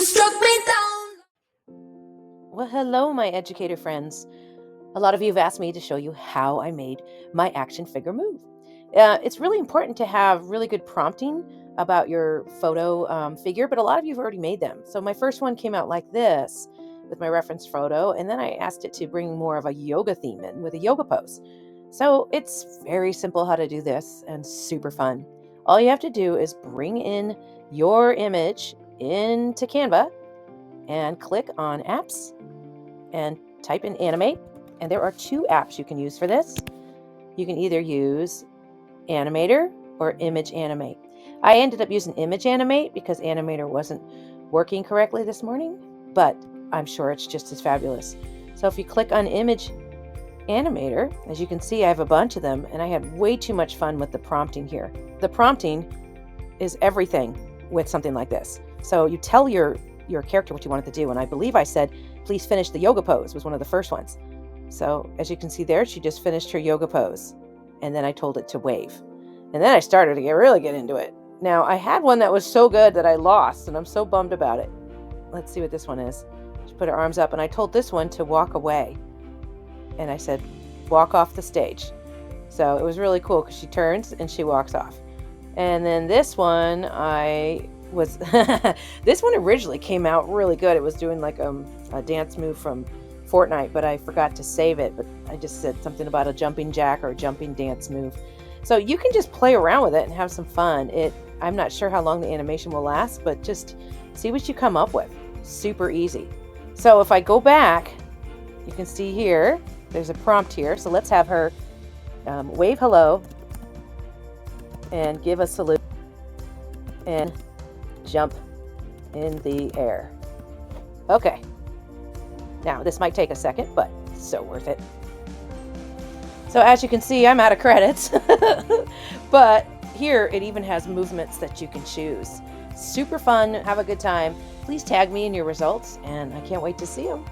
struck me down. Well, hello, my educator friends. A lot of you have asked me to show you how I made my action figure move. It's really important to have really good prompting about your photo figure, but a lot of you have already made them. So my first one came out like this with my reference photo, and then I asked it to bring more of a yoga theme in with a yoga pose. So it's very simple how to do this and super fun. All you have to do is bring in your image into Canva and click on Apps and type in Animate. And there are two apps you can use for this. You can either use Animator or Image Animate. I ended up using Image Animate because Animator wasn't working correctly this morning, but I'm sure it's just as fabulous. So if you click on Image Animator, as you can see, I have a bunch of them, and I had way too much fun with the prompting here. The prompting is everything with something like this. So you tell your character what you wanted to do, and I believe I said, please finish the yoga pose was one of the first ones. So as you can see there, she just finished her yoga pose, and then I told it to wave. And then I started to really get into it. Now, I had one that was so good that I lost, and I'm so bummed about it. Let's see what this one is. She put her arms up, and I told this one to walk away. And I said, walk off the stage. So it was really cool because she turns and she walks off. And then this one, this one originally came out really good. It was doing like a dance move from Fortnite, but I forgot to save it. But I just said something about a jumping jack or a jumping dance move. So you can just play around with it and have some fun. I'm not sure how long the animation will last, but just see what you come up with. Super easy. So if I go back, you can see here, there's a prompt here. So let's have her wave hello and give a salute and jump in the air. Okay. Now, this might take a second, but so worth it. So as you can see, I'm out of credits, but here it even has movements that you can choose. Super fun. Have a good time. Please tag me in your results, and I can't wait to see them.